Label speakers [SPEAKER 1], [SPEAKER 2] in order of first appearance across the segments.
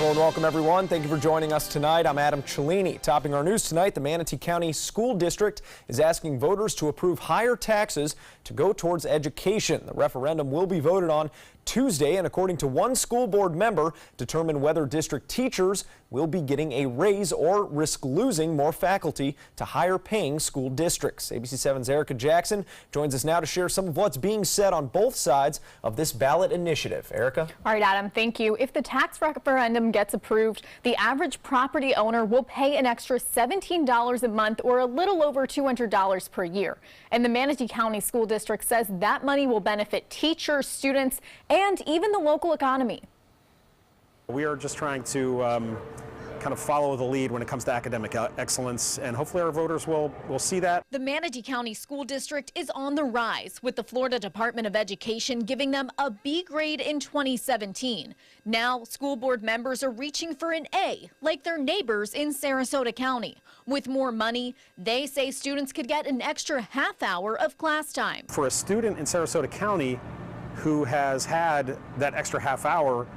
[SPEAKER 1] Well, and welcome everyone. Thank you for joining us tonight. I'm Adam Cellini. Topping our news tonight, the Manatee County School District is asking voters to approve higher taxes to go towards education. The referendum will be voted on Tuesday, and according to one school board member, determine whether district teachers will be getting a raise or risk losing more faculty to higher paying school districts. ABC 7's Erica Jackson joins us now to share some of what's being said on both sides of this ballot initiative. Erica?
[SPEAKER 2] All right, Adam, thank you. If the tax referendum gets approved, the average property owner will pay an extra $17 a month or a little over $200 per year. And the Manatee County School District says that money will benefit teachers, students, and even the local economy.
[SPEAKER 3] We are just trying to kind of follow the lead when it comes to academic excellence, and hopefully our voters will see that.
[SPEAKER 4] The Manatee County School District is on the rise, with the Florida Department of Education giving them a B grade in 2017. Now, school board members are reaching for an A, like their neighbors in Sarasota County. With more money, they say students could get an extra half hour of class time.
[SPEAKER 3] For a student in Sarasota County who has had that extra half hour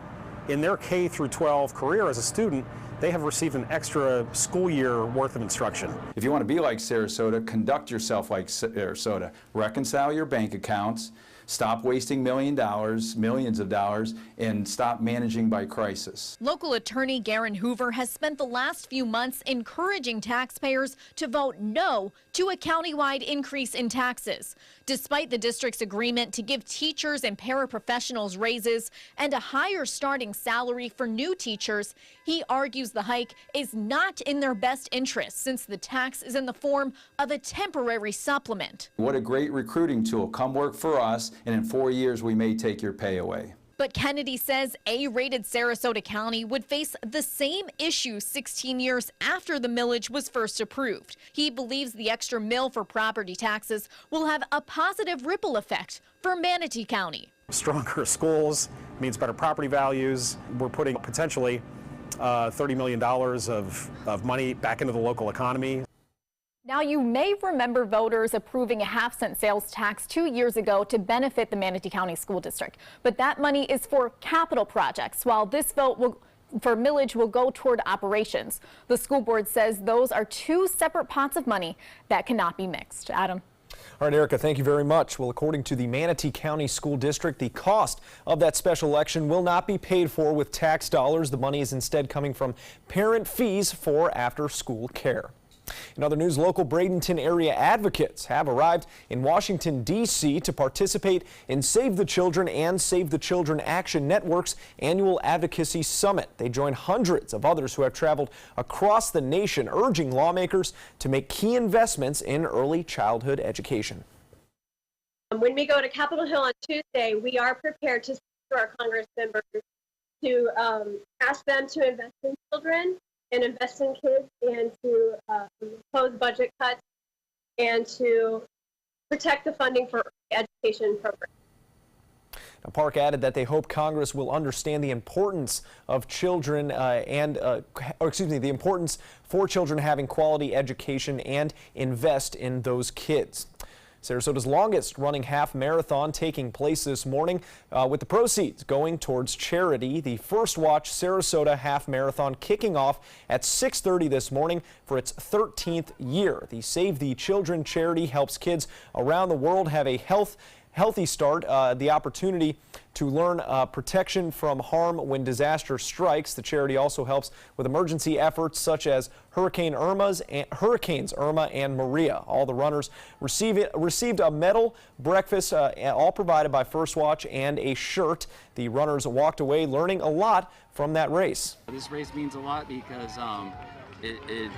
[SPEAKER 3] in their K through 12 career as a student, they have received an extra school year worth of instruction.
[SPEAKER 5] If you want to be like Sarasota, conduct yourself like Sarasota. Reconcile your bank accounts, stop wasting millions of dollars, and stop managing by crisis.
[SPEAKER 4] Local attorney Garen Hoover has spent the last few months encouraging taxpayers to vote no to a countywide increase in taxes. Despite the district's agreement to give teachers and paraprofessionals raises and a higher starting salary for new teachers, he argues the hike is not in their best interest since the tax is in the form of a temporary supplement.
[SPEAKER 5] What a great recruiting tool. Come work for us, and in 4 years we may take your pay away.
[SPEAKER 4] But Kennedy says A-rated Sarasota County would face the same issue 16 years after the millage was first approved. He believes the extra mill for property taxes will have a positive ripple effect for Manatee County.
[SPEAKER 3] Stronger schools means better property values. We're putting potentially $30 million of money back into the local economy.
[SPEAKER 2] Now, you may remember voters approving a half-cent sales tax 2 years ago to benefit the Manatee County School District. But that money is for capital projects, while this vote for millage will go toward operations. The school board says those are two separate pots of money that cannot be mixed. Adam?
[SPEAKER 1] All right, Erica, thank you very much. Well, according to the Manatee County School District, the cost of that special election will not be paid for with tax dollars. The money is instead coming from parent fees for after-school care. In other news, local Bradenton area advocates have arrived in Washington, D.C. to participate in Save the Children and Save the Children Action Network's annual advocacy summit. They join hundreds of others who have traveled across the nation, urging lawmakers to make key investments in early childhood education.
[SPEAKER 6] When we go to Capitol Hill on Tuesday, we are prepared to speak to our Congress members to ask them to invest in children and invest in kids, and to oppose budget cuts, and to protect the funding for education programs.
[SPEAKER 1] Now, Park added that they hope Congress will understand the importance of children the importance for children having quality education and invest in those kids. Sarasota's longest running half marathon taking place this morning with the proceeds going towards charity. The First Watch Sarasota half marathon kicking off at 6:30 this morning for its 13th year. The Save the Children charity helps kids around the world have a healthy start, the opportunity to learn protection from harm when disaster strikes. The charity also helps with emergency efforts such as Hurricanes Irma and Maria. All the runners received a medal, breakfast, all provided by First Watch, and a shirt. The runners walked away learning a lot from that race.
[SPEAKER 7] This race means a lot because it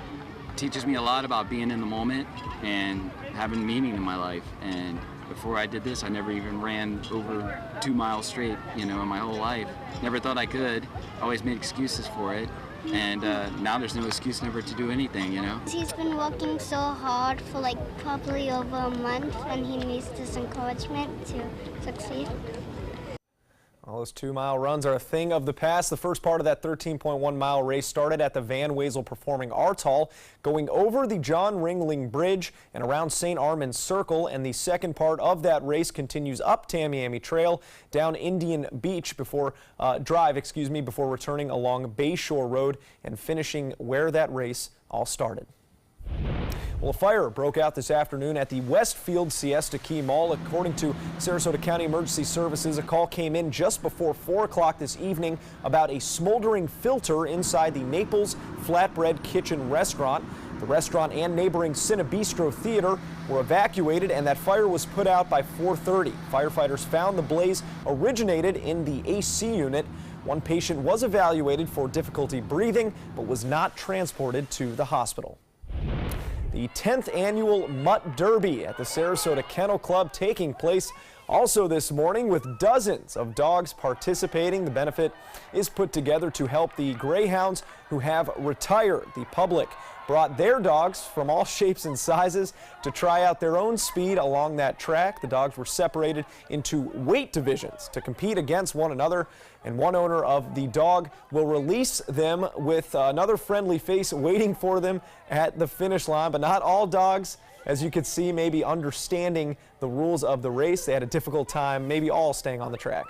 [SPEAKER 7] teaches me a lot about being in the moment and having meaning in my life. And before I did this, I never even ran over 2 miles straight, in my whole life. Never thought I could. Always made excuses for it. And now there's no excuse never to do anything,
[SPEAKER 8] He's been working so hard for probably over a month, and he needs this encouragement to succeed.
[SPEAKER 1] Well, those 2-mile runs are a thing of the past. The first part of that 13.1-mile race started at the Van Wezel Performing Arts Hall, going over the John Ringling Bridge and around St. Armand Circle. And the second part of that race continues up Tamiami Trail, down Indian Beach Drive, before returning along Bayshore Road and finishing where that race all started. Well, a fire broke out this afternoon at the Westfield Siesta Key Mall. According to Sarasota County Emergency Services, a call came in just before 4 o'clock this evening about a smoldering filter inside the Naples Flatbread Kitchen restaurant. The restaurant and neighboring Cinebistro Theater were evacuated, and that fire was put out by 4:30. Firefighters found the blaze originated in the AC unit. One patient was evaluated for difficulty breathing, but was not transported to the hospital. The 10th annual Mutt Derby at the Sarasota Kennel Club taking place also this morning with dozens of dogs participating. The benefit is put together to help the greyhounds who have retired. The public brought their dogs from all shapes and sizes to try out their own speed along that track. The dogs were separated into weight divisions to compete against one another, and one owner of the dog will release them with another friendly face waiting for them at the finish line. But not all dogs, as you can see, maybe understanding the rules of the race. They had a difficult time, maybe all staying on the track.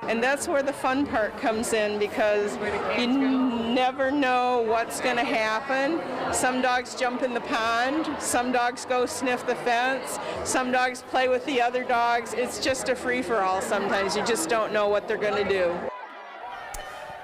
[SPEAKER 9] And that's where the fun part comes in, because you never know what's going to happen. Some dogs jump in the pond, some dogs go sniff the fence, some dogs play with the other dogs. It's just a free-for-all sometimes. You just don't know what they're going to do.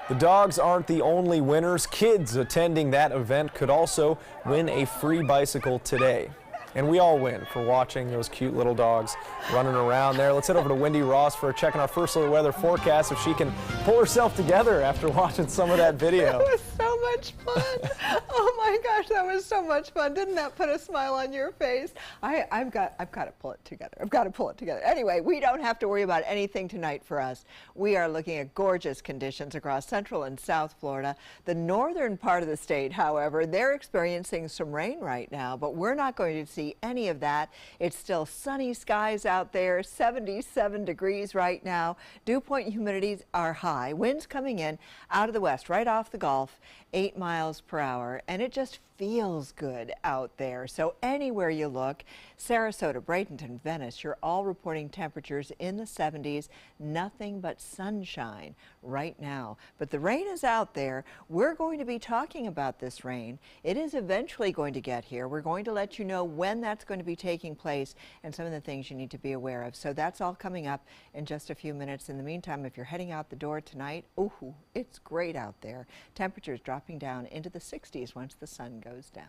[SPEAKER 1] The dogs aren't the only winners. Kids attending that event could also win a free bicycle today. And we all win for watching those cute little dogs running around there. Let's head over to Wendy Ross for checking our first little weather forecast, if she can pull herself together after watching some of that video.
[SPEAKER 10] It was so much fun. Oh my gosh, that was so much fun. Didn't that put a smile on your face? I've got to pull it together. I've got to pull it together. Anyway, we don't have to worry about anything tonight for us. We are looking at gorgeous conditions across Central and South Florida. The northern part of the state, however, they're experiencing some rain right now, but we're not going to see any of that. It's still sunny skies out there, 77 degrees right now. Dew point humidities are high. Winds coming in out of the west, right off the Gulf, 8 miles per hour, and it just feels good out there. So anywhere you look, Sarasota, Bradenton, Venice, you're all reporting temperatures in the 70s. Nothing but sunshine right now. But the rain is out there. We're going to be talking about this rain. It is eventually going to get here. We're going to let you know when that's going to be taking place and some of the things you need to be aware of. So that's all coming up in just a few minutes. In the meantime, if you're heading out the door tonight, ooh, it's great out there. Temperatures dropping down into the 60s once the sun goes down.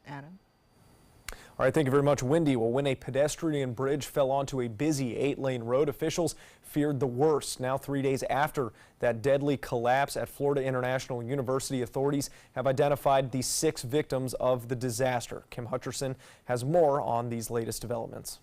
[SPEAKER 10] Adam?
[SPEAKER 1] All right, thank you very much, Wendy. Well, when a pedestrian bridge fell onto a busy 8-lane road, officials feared the worst. Now, 3 days after that deadly collapse at Florida International University, authorities have identified the 6 victims of the disaster. Kim Hutcherson has more on these latest developments.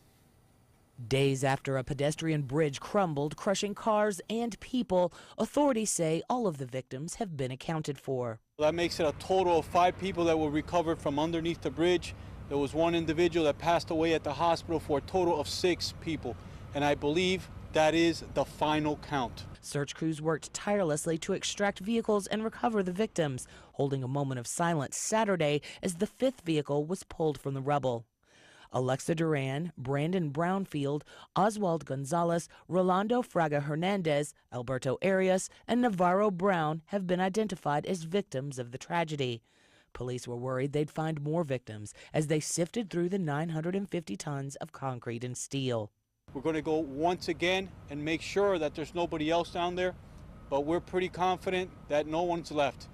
[SPEAKER 11] Days after a pedestrian bridge crumbled, crushing cars and people, authorities say all of the victims have been accounted for.
[SPEAKER 12] That makes it a total of 5 people that were recovered from underneath the bridge. There was 1 individual that passed away at the hospital, for a total of 6 people. And I believe that is the final count.
[SPEAKER 11] Search crews worked tirelessly to extract vehicles and recover the victims, holding a moment of silence Saturday as the 5th vehicle was pulled from the rubble. Alexa Duran, Brandon Brownfield, Oswald Gonzalez, Rolando Fraga Hernandez, Alberto Arias, and Navarro Brown have been identified as victims of the tragedy. Police were worried they'd find more victims as they sifted through the 950 tons of concrete and steel.
[SPEAKER 12] We're going to go once again and make sure that there's nobody else down there, but we're pretty confident that no one's left.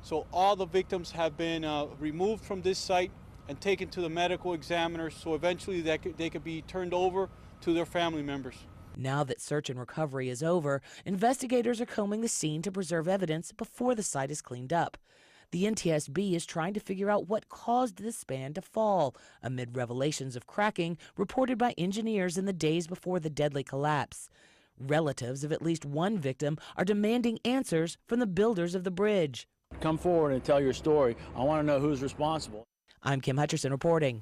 [SPEAKER 12] So all the victims have been removed from this site and taken to the medical examiners, so eventually they could be turned over to their family members.
[SPEAKER 11] Now that search and recovery is over, investigators are combing the scene to preserve evidence before the site is cleaned up. The NTSB is trying to figure out what caused the span to fall, amid revelations of cracking reported by engineers in the days before the deadly collapse. Relatives of at least one victim are demanding answers from the builders of the bridge.
[SPEAKER 13] Come forward and tell your story. I want to know who's responsible.
[SPEAKER 11] I'm Kim Hutcherson reporting.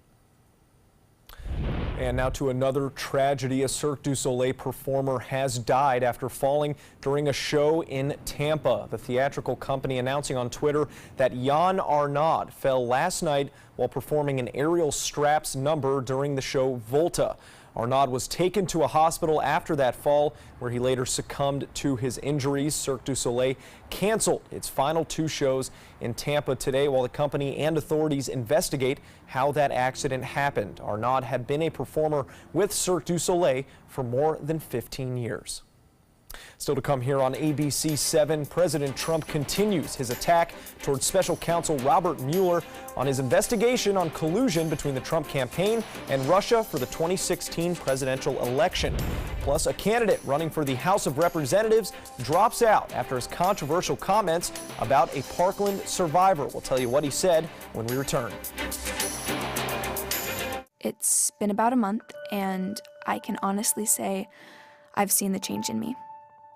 [SPEAKER 1] And now to another tragedy. A Cirque du Soleil performer has died after falling during a show in Tampa. The theatrical company announcing on Twitter that Jan Arnaud fell last night while performing an aerial straps number during the show Volta. Arnaud was taken to a hospital after that fall, where he later succumbed to his injuries. Cirque du Soleil canceled its final 2 shows in Tampa today while the company and authorities investigate how that accident happened. Arnaud had been a performer with Cirque du Soleil for more than 15 years. Still to come here on ABC 7, President Trump continues his attack towards special counsel Robert Mueller on his investigation on collusion between the Trump campaign and Russia for the 2016 presidential election. Plus, a candidate running for the House of Representatives drops out after his controversial comments about a Parkland survivor. We'll tell you what he said when we return.
[SPEAKER 13] It's been about a month, and I can honestly say I've seen the change in me.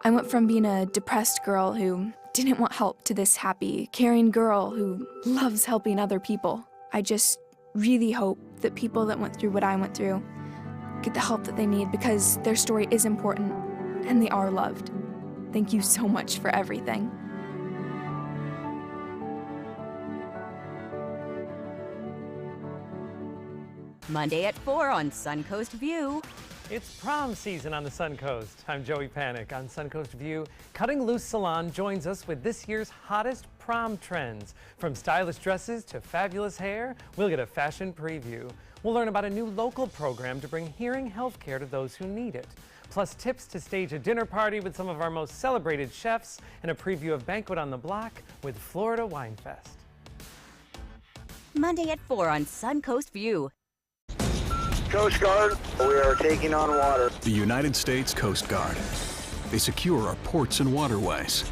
[SPEAKER 13] I went from being a depressed girl who didn't want help to this happy, caring girl who loves helping other people. I just really hope that people that went through what I went through get the help that they need, because their story is important and they are loved. Thank you so much for everything.
[SPEAKER 14] Monday at 4 on Suncoast View.
[SPEAKER 15] It's prom season on the Suncoast. I'm Joey Panic on Suncoast View. Cutting Loose Salon joins us with this year's hottest prom trends. From stylish dresses to fabulous hair, we'll get a fashion preview. We'll learn about a new local program to bring hearing health care to those who need it. Plus tips to stage a dinner party with some of our most celebrated chefs, and a preview of Banquet on the Block with Florida Wine Fest.
[SPEAKER 14] Monday at 4 on Suncoast View.
[SPEAKER 16] Coast Guard, we are taking on water.
[SPEAKER 17] The United States Coast Guard. They secure our ports and waterways,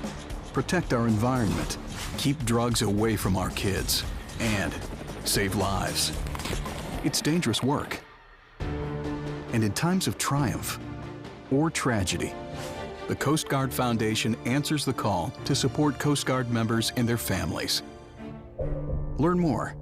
[SPEAKER 17] protect our environment, keep drugs away from our kids, and save lives. It's dangerous work. And in times of triumph or tragedy, the Coast Guard Foundation answers the call to support Coast Guard members and their families. Learn more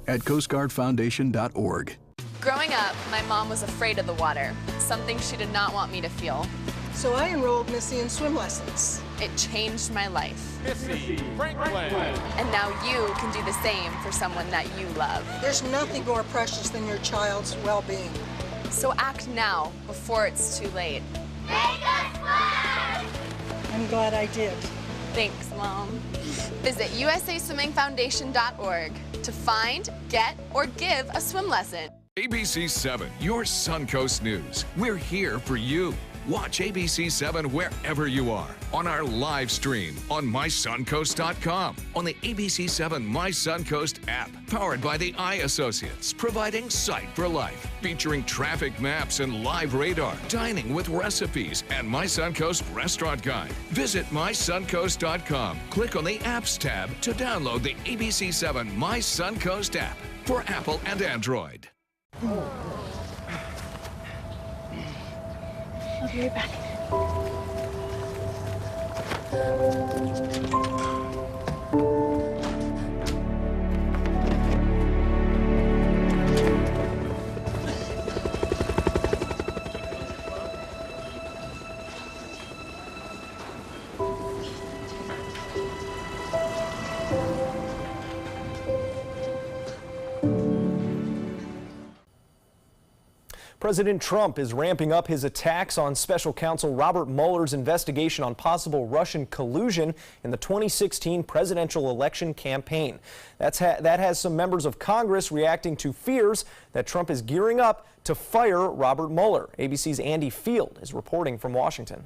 [SPEAKER 17] at coastguardfoundation.org.
[SPEAKER 18] Growing up, my mom was afraid of the water, something she did not want me to feel.
[SPEAKER 19] So I enrolled Missy in swim lessons.
[SPEAKER 18] It changed my life.
[SPEAKER 20] Missy Franklin.
[SPEAKER 18] And now you can do the same for someone that you love.
[SPEAKER 19] There's nothing more precious than your child's well-being.
[SPEAKER 18] So act now, before it's too late.
[SPEAKER 19] Make us swim! I'm glad I did.
[SPEAKER 18] Thanks, Mom. Visit usaswimmingfoundation.org to find, get, or give a swim lesson.
[SPEAKER 21] ABC 7, your Suncoast News. We're here for you. Watch ABC 7 wherever you are, on our live stream, on mysuncoast.com, on the ABC 7 My Suncoast app, powered by the Eye Associates, providing sight for life, featuring traffic maps and live radar, dining with recipes, and My Suncoast Restaurant Guide. Visit mysuncoast.com. Click on the Apps tab to download the ABC 7 My Suncoast app for Apple and Android.
[SPEAKER 13] I'll be right back.
[SPEAKER 1] President Trump is ramping up his attacks on special counsel Robert Mueller's investigation on possible Russian collusion in the 2016 presidential election campaign. That has some members of Congress reacting to fears that Trump is gearing up to fire Robert Mueller. ABC's Andy Field is reporting from Washington.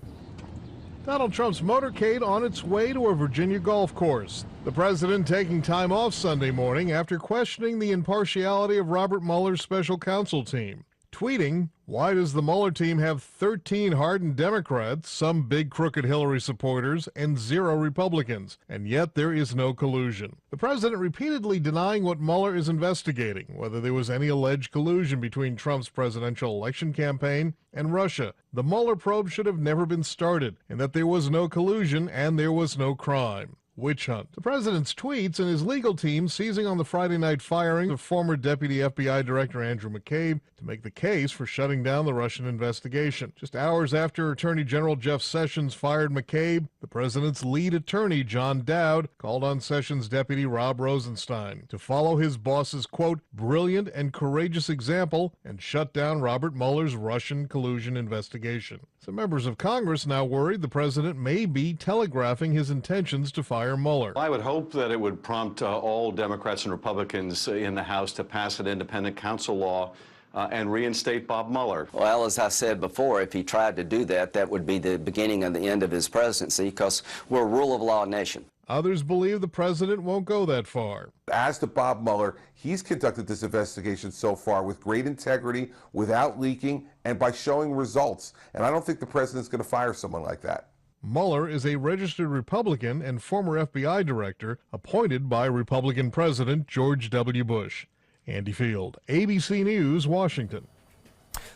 [SPEAKER 22] Donald Trump's motorcade on its way to a Virginia golf course. The president taking time off Sunday morning after questioning the impartiality of Robert Mueller's special counsel team. Tweeting, "Why does the Mueller team have 13 hardened Democrats, some big crooked Hillary supporters, and 0 Republicans, and yet there is no collusion?" The president repeatedly denying what Mueller is investigating, whether there was any alleged collusion between Trump's presidential election campaign and Russia. The Mueller probe should have never been started, and that there was no collusion and there was no crime. Witch hunt. The president's tweets and his legal team seizing on the Friday night firing of former Deputy FBI Director Andrew McCabe to make the case for shutting down the Russian investigation. Just hours after Attorney General Jeff Sessions fired McCabe, the president's lead attorney, John Dowd, called on Sessions' deputy Rob Rosenstein to follow his boss's, quote, brilliant and courageous example and shut down Robert Mueller's Russian collusion investigation. Some members of Congress now worried the president may be telegraphing his intentions to fire Mueller.
[SPEAKER 5] I would hope that it would prompt all Democrats and Republicans in the House to pass an independent counsel law and reinstate Bob Mueller.
[SPEAKER 20] Well, as I said before, if he tried to do that, that would be the beginning of the end of his presidency, because we're a rule of law nation.
[SPEAKER 22] Others believe the president won't go that far.
[SPEAKER 23] As to Bob Mueller, he's conducted this investigation so far with great integrity, without leaking, and by showing results. And I don't think the president's going to fire someone like that.
[SPEAKER 22] Mueller is a registered Republican and former FBI director appointed by Republican President George W. Bush. Andy Field, ABC News, Washington.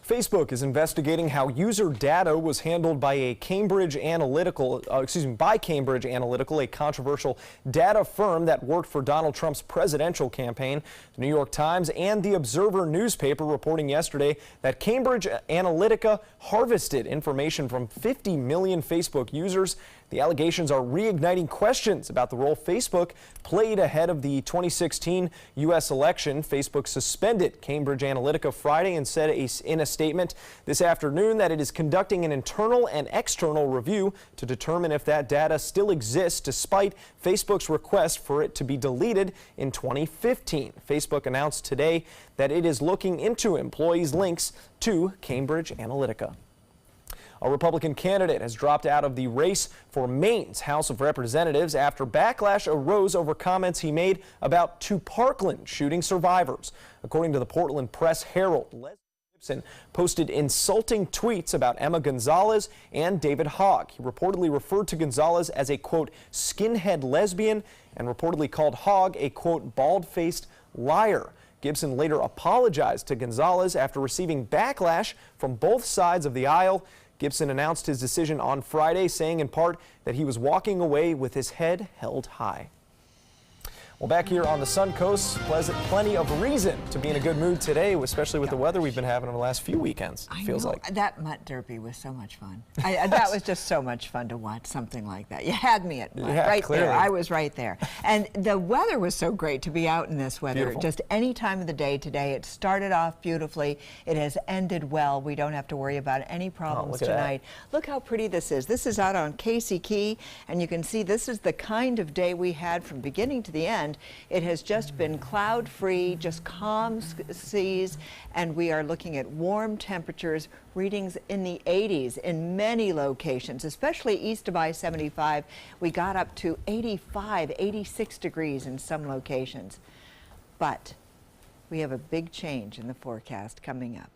[SPEAKER 1] Facebook is investigating how user data was handled by Cambridge Analytica, a controversial data firm that worked for Donald Trump's presidential campaign. The New York Times and The Observer newspaper reporting yesterday that Cambridge Analytica harvested information from 50 million Facebook users. The allegations are reigniting questions about the role Facebook played ahead of the 2016 U.S. election. Facebook suspended Cambridge Analytica Friday and said in a statement this afternoon that it is conducting an internal and external review to determine if that data still exists, despite Facebook's request for it to be deleted in 2015. Facebook announced today that it is looking into employees' links to Cambridge Analytica. A Republican candidate has dropped out of the race for Maine's House of Representatives after backlash arose over comments he made about two Parkland shooting survivors. According to the Portland Press Herald, Leslie Gibson posted insulting tweets about Emma Gonzalez and David Hogg. He reportedly referred to Gonzalez as a, quote, skinhead lesbian and reportedly called Hogg a, quote, bald-faced liar. Gibson later apologized to Gonzalez after receiving backlash from both sides of the aisle. Gibson announced his decision on Friday, saying in part that he was walking away with his head held high. Well, back here on the Suncoast, plenty of reason to be in a good mood today, especially with the weather we've been having over the last few weekends, it feels like.
[SPEAKER 10] That Mutt Derby was so much fun. That was just so much fun to watch something like that. You had me at Mutt, right clearly. There. I was right there. And the weather was so great to be out in this weather. Beautiful. Just any time of the day today. It started off beautifully. It has ended well. We don't have to worry about any problems tonight. Look how pretty this is. This is out on Casey Key, and you can see this is the kind of day we had from beginning to the end. It has just been cloud-free, just calm seas, and we are looking at warm temperatures, readings in the 80s in many locations, especially east of I-75. We got up to 85, 86 degrees in some locations. But we have a big change in the forecast coming up.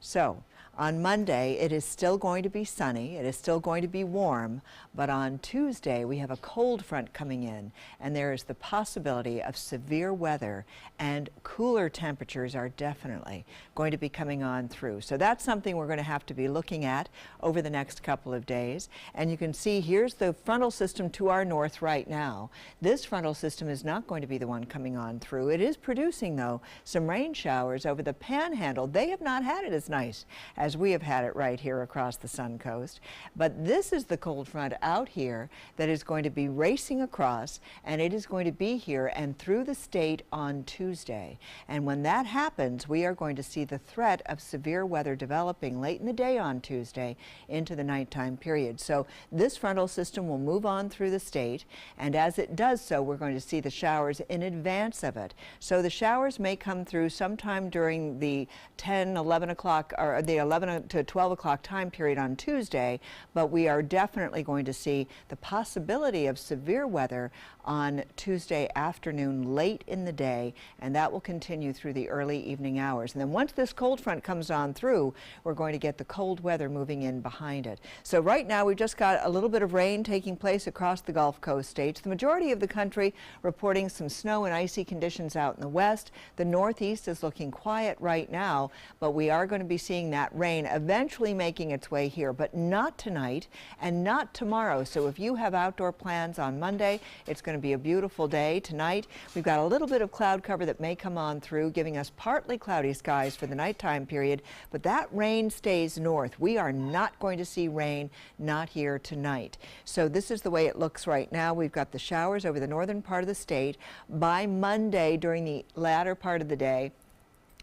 [SPEAKER 10] So, on Monday, it is still going to be sunny, it is still going to be warm, but on Tuesday we have a cold front coming in, and there is the possibility of severe weather, and cooler temperatures are definitely going to be coming on through. So that's something we're going to have to be looking at over the next couple of days. And you can see here's the frontal system to our north right now. This frontal system is not going to be the one coming on through. It is producing, though, some rain showers over the Panhandle. They have not had it as nice as we have had it right here across the Suncoast. But this is the cold front out here that is going to be racing across, and it is going to be here and through the state on Tuesday. And when that happens, we are going to see the threat of severe weather developing late in the day on Tuesday into the nighttime period. So this frontal system will move on through the state, and as it does so, we're going to see the showers in advance of it. So the showers may come through sometime during the 10, 11 o'clock, or the 11 to 12 o'clock time period on Tuesday, but we are definitely going to see the possibility of severe weather on Tuesday afternoon late in the day, and that will continue through the early evening hours. And then once this cold front comes on through, we're going to get the cold weather moving in behind it. So right now we've just got a little bit of rain taking place across the Gulf Coast states. The majority of the country reporting some snow and icy conditions out in the west. The northeast is looking quiet right now, but we are going to be seeing that rain eventually making its way here, but not tonight and not tomorrow. So if you have outdoor plans on Monday, it's going to be a beautiful day. Tonight, we've got a little bit of cloud cover that may come on through, giving us partly cloudy skies for the nighttime period, but that rain stays north. We are not going to see rain, not here tonight. So this is the way it looks right now. We've got the showers over the northern part of the state. By Monday, during the latter part of the day,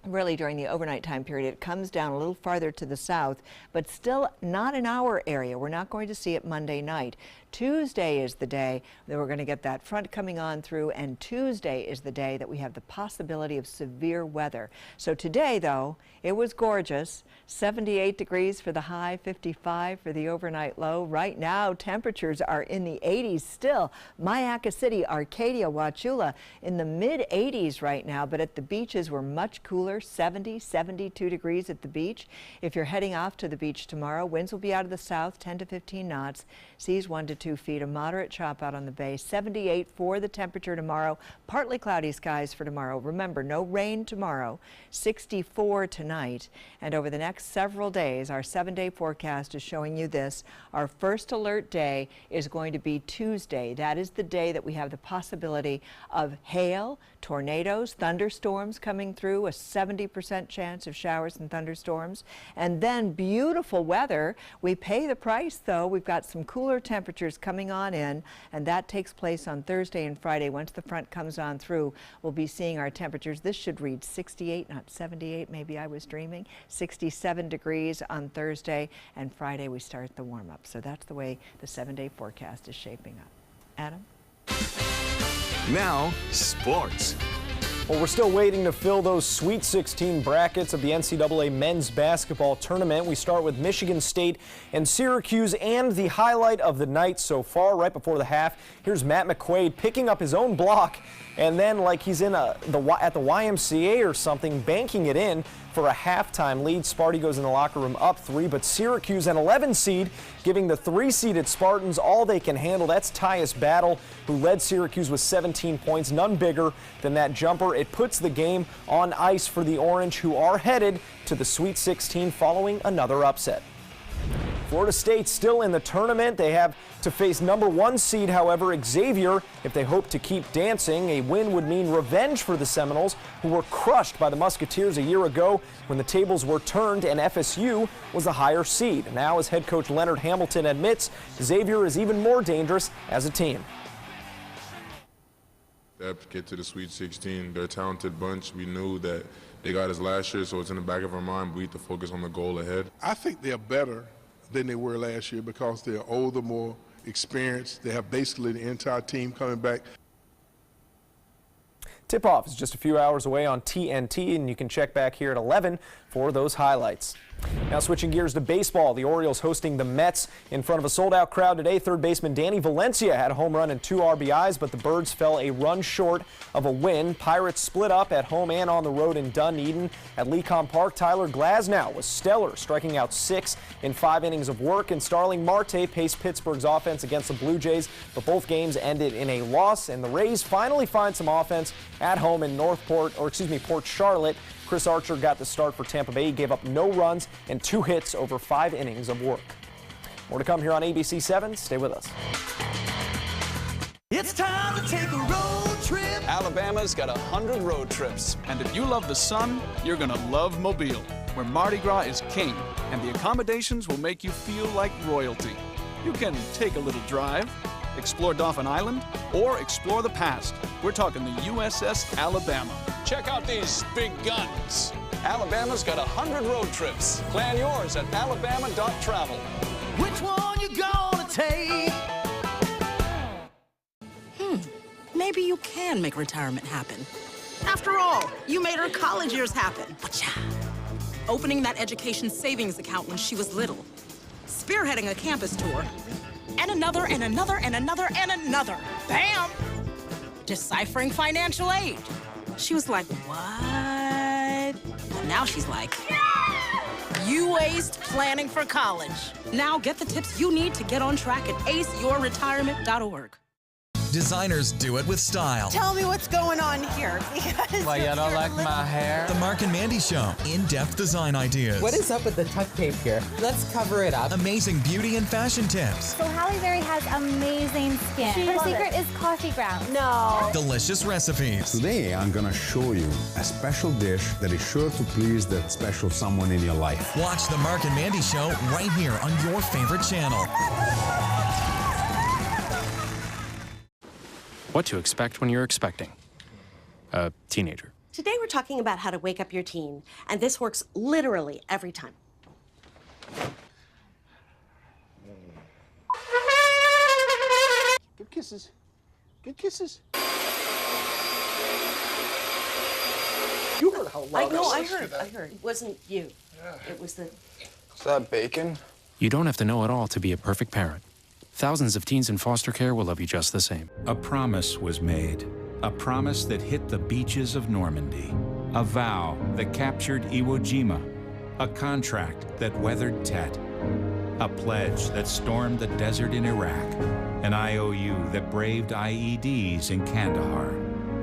[SPEAKER 10] really during the overnight time period, it comes down a little farther to the south, but still not in our area. We're not going to see it Monday night. Tuesday is the day that we're going to get that front coming on through, and Tuesday is the day that we have the possibility of severe weather. So today, though, it was gorgeous. 78 degrees for the high, 55 for the overnight low. Right now, temperatures are in the 80s still. Myakka City, Arcadia, Wauchula in the mid-80s right now, but at the beaches we're much cooler, 70, 72 degrees at the beach. If you're heading off to the beach tomorrow, winds will be out of the south, 10 to 15 knots, seas 1 to 2 feet, a moderate chop out on the bay. 78 for the temperature tomorrow, partly cloudy skies for tomorrow. Remember, no rain tomorrow, 64 tonight, and over the next several days, our 7-day forecast is showing you this. Our first alert day is going to be Tuesday. That is the day that we have the possibility of hail, tornadoes, thunderstorms coming through, a 70% chance of showers and thunderstorms, and then beautiful weather. We pay the price, though. We've got some cooler temperatures coming on in, and that takes place on Thursday and Friday. Once the front comes on through, we'll be seeing our temperatures. This should read 68, not 78, maybe I was dreaming. 67 degrees on Thursday, and Friday we start the warm-up. So that's the way the 7-day forecast is shaping up. Adam?
[SPEAKER 21] Now, sports.
[SPEAKER 1] Well, we're still waiting to fill those Sweet 16 brackets of the NCAA men's basketball tournament. We start with Michigan State and Syracuse, and the highlight of the night so far, right before the half, here's Matt McQuaid picking up his own block, and then like he's in at the YMCA or something, banking it in for a halftime lead. Sparty goes in the locker room up 3, but Syracuse, an 11 seed, giving the 3-seeded Spartans all they can handle. That's Tyus Battle, who led Syracuse with 17 points, none bigger than that jumper. It puts the game on ice for the Orange, who are headed to the Sweet 16 following another upset. Florida State still in the tournament. They have to face number 1 seed, however, Xavier, if they hope to keep dancing. A win would mean revenge for the Seminoles, who were crushed by the Musketeers a year ago when the tables were turned and FSU was the higher seed. Now, as head coach Leonard Hamilton admits, Xavier is even more dangerous as a team.
[SPEAKER 2] Get to the Sweet 16. They're a talented bunch. We knew that they got us last year, so it's in the back of our mind. We need to focus on the goal ahead.
[SPEAKER 3] I think they're better than they were last year because they're older, more experienced. They have basically the entire team coming back.
[SPEAKER 1] Tip-off is just a few hours away on TNT, and you can check back here at 11 for those highlights. Now switching gears to baseball, the Orioles hosting the Mets in front of a sold-out crowd today. Third baseman Danny Valencia had a home run and 2 RBIs, but the Birds fell a run short of a win. Pirates split up at home and on the road in Dunedin. At Lecom Park, Tyler Glasnow was stellar, striking out 6 in 5 innings of work, and Starling Marte paced Pittsburgh's offense against the Blue Jays, but both games ended in a loss, and the Rays finally find some offense at home in Port Charlotte. Chris Archer got the start for Tampa Bay. He gave up no runs and 2 hits over 5 innings of work. More to come here on ABC 7. Stay with us.
[SPEAKER 4] It's time to take a road trip.
[SPEAKER 24] Alabama's got 100 road trips. And if you love the sun, you're going to love Mobile, where Mardi Gras is king, and the accommodations will make you feel like royalty. You can take a little drive, explore Dauphin Island, or explore the past. We're talking the USS Alabama. Check out these big guns. Alabama's got 100 road trips. Plan yours at alabama.travel.
[SPEAKER 4] Which one you gonna take?
[SPEAKER 25] Maybe you can make retirement happen. After all, you made her college years happen. Opening that education savings account when she was little. Spearheading a campus tour. And another, and another, and another, and another. Bam! Deciphering financial aid. She was like, what? And now she's like, you aced planning for college. Now get the tips you need to get on track at aceyourretirement.org.
[SPEAKER 6] Designers do it with style.
[SPEAKER 25] Tell me what's going on here. Because
[SPEAKER 7] Why, you don't like my hair?
[SPEAKER 6] The Mark and Mandy Show. In-depth design ideas.
[SPEAKER 7] What is up with the tuck tape here? Let's cover it up.
[SPEAKER 6] Amazing beauty and fashion tips.
[SPEAKER 8] So Halle Berry has amazing skin. Her secret is coffee grounds.
[SPEAKER 25] No.
[SPEAKER 6] Delicious recipes.
[SPEAKER 9] Today, I'm gonna show you a special dish that is sure to please that special someone in your life.
[SPEAKER 6] Watch The Mark and Mandy Show right here on your favorite channel.
[SPEAKER 12] What to expect when you're expecting a teenager.
[SPEAKER 26] Today we're talking about how to wake up your teen, and this works literally every time.
[SPEAKER 27] Good kisses. Good kisses. You heard how loud
[SPEAKER 26] I heard. It wasn't you. Yeah. It was the...
[SPEAKER 27] Is that bacon?
[SPEAKER 12] You don't have to know it all to be a perfect parent. Thousands of teens in foster care will love you just the same.
[SPEAKER 28] A promise was made. A promise that hit the beaches of Normandy. A vow that captured Iwo Jima. A contract that weathered Tet. A pledge that stormed the desert in Iraq. An IOU that braved IEDs in Kandahar.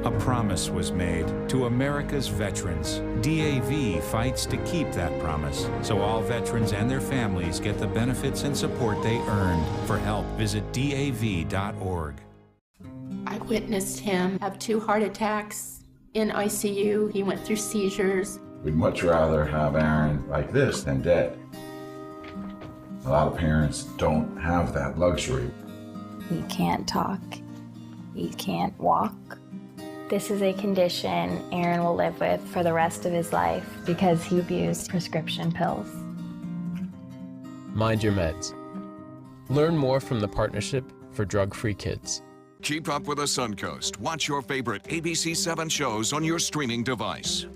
[SPEAKER 28] A promise was made to America's veterans. DAV fights to keep that promise, so all veterans and their families get the benefits and support they earned. For help, visit DAV.org.
[SPEAKER 29] I witnessed him have 2 heart attacks in ICU. He went through seizures.
[SPEAKER 30] We'd much rather have Aaron like this than dead. A lot of parents don't have that luxury.
[SPEAKER 8] He can't talk. He can't walk. This is a condition Aaron will live with for the rest of his life because he abused prescription pills.
[SPEAKER 12] Mind your meds. Learn more from the Partnership for Drug-Free Kids.
[SPEAKER 21] Keep up with the Suncoast. Watch your favorite ABC7 shows on your streaming device.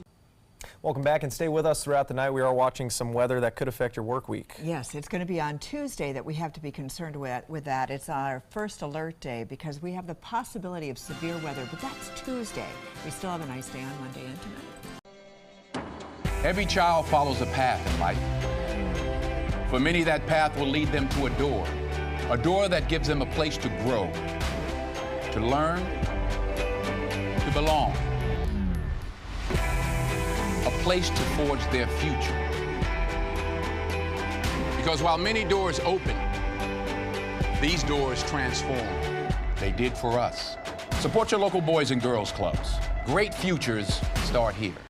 [SPEAKER 1] Welcome back and stay with us throughout the night. We are watching some weather that could affect your work week.
[SPEAKER 10] Yes, it's going to be on Tuesday that we have to be concerned with that. It's our first alert day because we have the possibility of severe weather, but that's Tuesday. We still have a nice day on Monday and tonight.
[SPEAKER 31] Every child follows a path in life. For many, that path will lead them to a door that gives them a place to grow, to learn, to belong. A place to forge their future. Because while many doors open, these doors transform. They did for us. Support your local boys and girls clubs. Great futures start here.